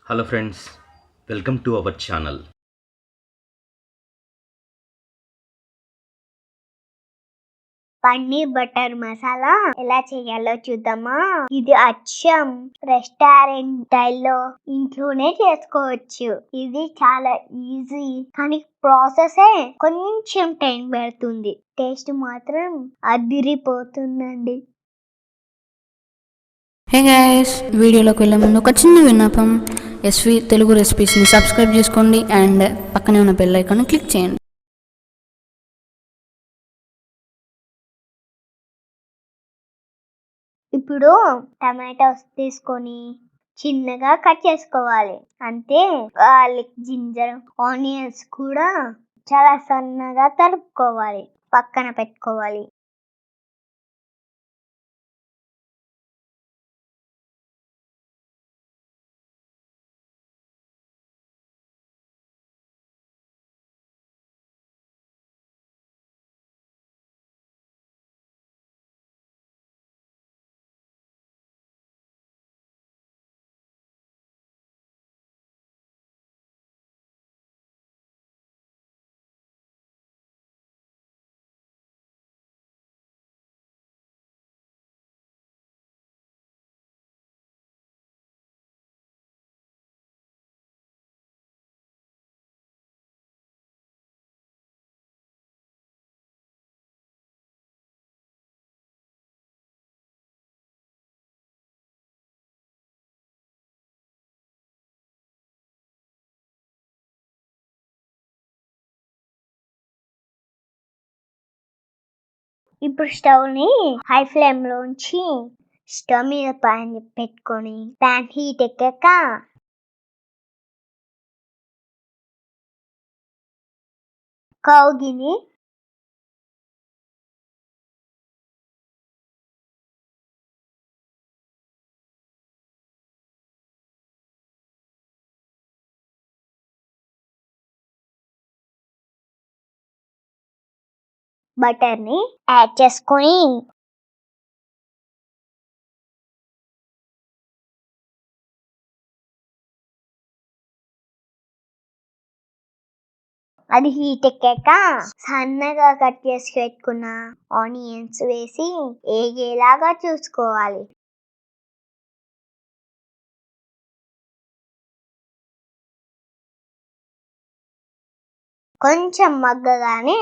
Hello friends, welcome to our channel. Paneer butter masala ఎలా చేయాలో చూద్దామా. ఇది అచ్చం రెస్టారెంట్ స్టైల్లో ఇంట్లోనే చేసుకోవచ్చు. ఇది చాలా ఈజీ కానీ ప్రాసెస్ కొంచెం టైం పడుతుంది. టేస్ట్ మాత్రం అదిరిపోతుందండి. హే గైస్, వీడియోలోకి వెళ్ళే ముందు ఒక చిన్న విన్నపం. ఎస్వి తెలుగు రెసిపీస్ని సబ్స్క్రైబ్ చేసుకోండి అండ్ పక్కనే ఉన్న బెల్ ఐకాన్ని క్లిక్ చేయండి. ఇప్పుడు టమాటోస్ తీసుకొని చిన్నగా కట్ చేసుకోవాలి. అంతే, గార్లిక్, జింజర్, ఆనియన్స్ కూడా చాలా సన్నగా తరుపుకోవాలి, పక్కన పెట్టుకోవాలి. ఇప్పుడు స్టవ్ ని హై ఫ్లేమ్ లోంచి స్టవ్ మీద పాన్ పెట్టుకొని పాన్ హీట్ ఎక్కాక కౌగిని బటర్ ని యాడ్ చేసుకొని అది హీట్ ఎక్కాక సన్నగా కట్ చేసి పెట్టుకున్న ఆనియన్స్ వేసి ఏగేలాగా చూసుకోవాలి. కొంచెం మగ్గగానే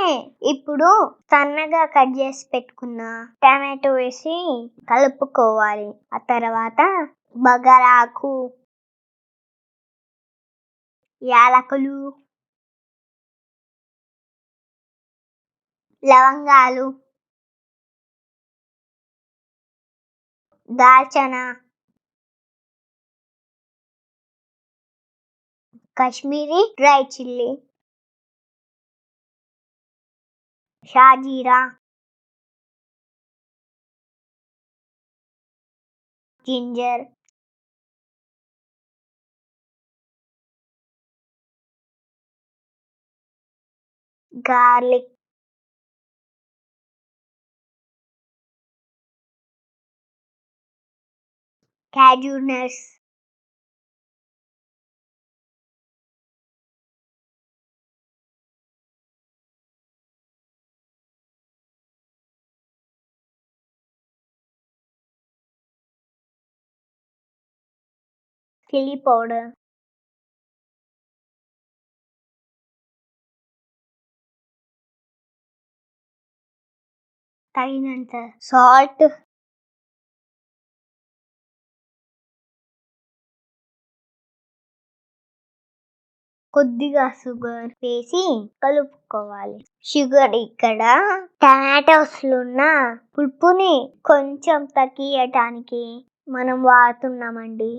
ఇప్పుడు సన్నగా కట్ చేసి పెట్టుకున్న టమాటో వేసి కలుపుకోవాలి. ఆ తర్వాత బగారాకు, యాలకులు, లవంగాలు, దాల్చిన, కాశ్మీరీ డ్రై చిల్లీ, షాజీరా, ginger, garlic, cashew nuts, chilli powder, తగినంత సాల్ట్, కొద్దిగా షుగర్ వేసి కలుపుకోవాలి. షుగర్ ఇక్కడ టమాటోస్ లో ఉన్న పులుపుని కొంచెం తగ్గియటానికి మనం వాడుతున్నామండి.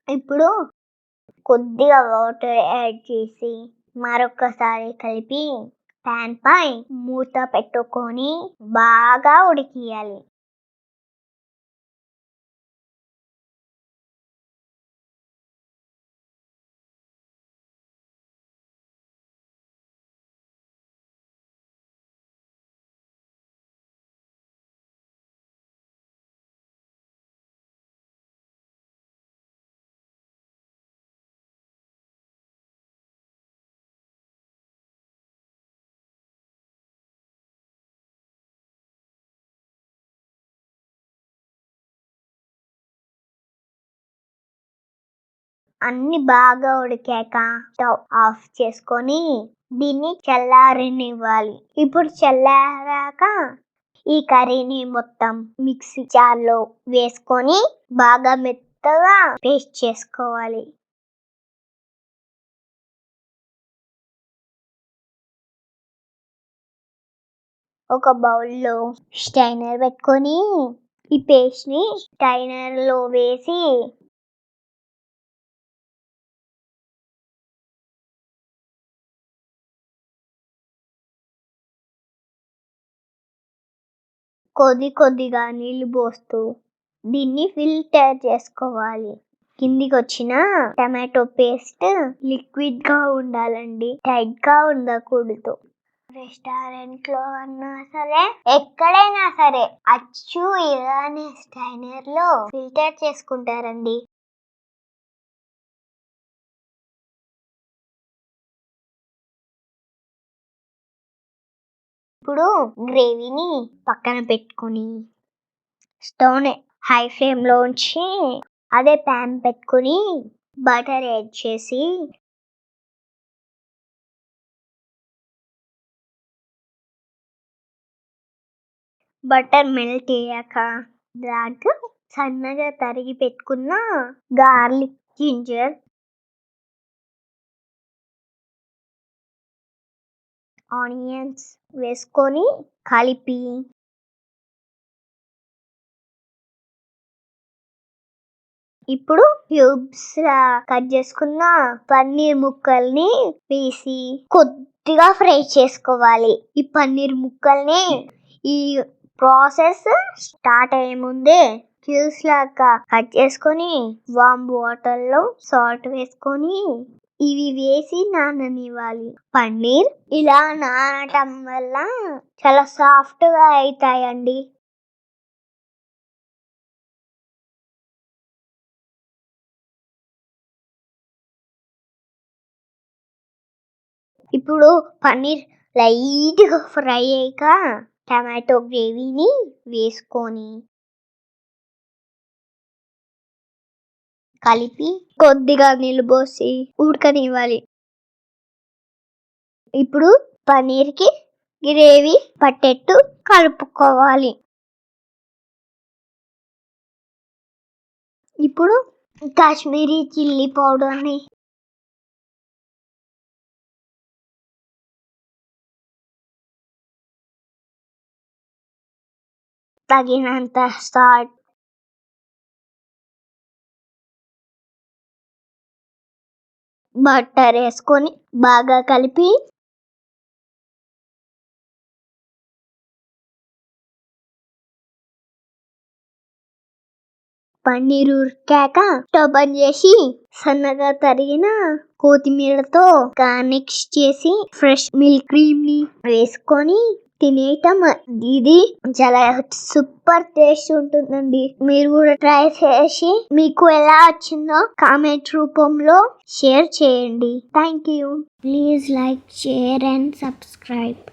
ఇప్పుడు కొద్దిగా వాటర్ యాడ్ చేసి మరొకసారి కలిపి పాన్ పై మూత పెట్టుకొని బాగా ఉడికియాలి. అన్ని బాగా ఉడికాక స్టవ్ ఆఫ్ చేసుకొని దీన్ని చల్లారనివ్వాలి. ఇప్పుడు చల్లారాక ఈ కర్రీని మొత్తం మిక్సీ జార్లో వేసుకొని బాగా మెత్తగా పేస్ట్ చేసుకోవాలి. ఒక బౌల్లో స్టైనర్ పెట్టుకొని ఈ పేస్ట్ ని స్టైనర్ లో వేసి కొద్దిగా నీళ్లు పోస్తూ దీన్ని ఫిల్టర్ చేసుకోవాలి. కిందికి వచ్చిన టమాటో పేస్ట్ లిక్విడ్ గా ఉండాలండి, టైట్ గా ఉండకూడదు. రెస్టారెంట్ లో అన్నా సరే ఎక్కడైనా సరే అచ్చు ఇలానే స్టైనర్ లో ఫిల్టర్ చేసుకుంటారండి. ఇప్పుడు గ్రేవీని పక్కన పెట్టుకుని స్టవ్ ని హై ఫ్లేమ్ లో ఉంచి అదే ప్యాన్ పెట్టుకుని బటర్ యాడ్ చేసి బటర్ మెల్ట్ అయ్యాక దాంట్లో సన్నగా తరిగి పెట్టుకున్న గార్లిక్, జింజర్, ఆనియన్స్ వేసుకొని కలిపి ఇప్పుడు క్యూబ్స్ కట్ చేసుకున్న పన్నీర్ ముక్కల్ని వేసి కొద్దిగా ఫ్రై చేసుకోవాలి. ఈ పన్నీర్ ముక్కల్ని ఈ ప్రాసెస్ స్టార్ట్ అయ్యే ముందే క్యూబ్స్ లాగా కట్ చేసుకొని వామ్ వాటర్ లో సాల్ట్ వేసుకొని ఇవి వేసి నాననివ్వాలి. పన్నీర్ ఇలా నానటం వల్ల చాలా సాఫ్ట్ గా అవుతాయండి. ఇప్పుడు పన్నీర్ లైట్ గా ఫ్రై అయ్యాక టమాటో గ్రేవీని వేసుకొని కలిపి కొద్దిగా నీళ్ళు పోసి ఉడకనివ్వాలి. ఇప్పుడు పన్నీర్ కి గ్రేవీ పట్టేట్టు కలుపుకోవాలి. ఇప్పుడు కాశ్మీరీ చిల్లీ పౌడర్ని తగినంత సాల్ట్, బటర్ వేసుకొని బాగా కలిపి పన్నీర్ ఉడికాక స్టవ్ బంద్ చేసి సన్నగా తరిగిన కొత్తిమీరతో గార్నిష్ చేసి ఫ్రెష్ మిల్క్ క్రీమ్ ని వేసుకొని తినేయటం. ఇది చాలా సూపర్ టేస్ట్ ఉంటుందండి. మీరు కూడా ట్రై చేసి మీకు ఎలా వచ్చిందో కామెంట్ రూపంలో షేర్ చేయండి. Thank you. Please like, share and subscribe.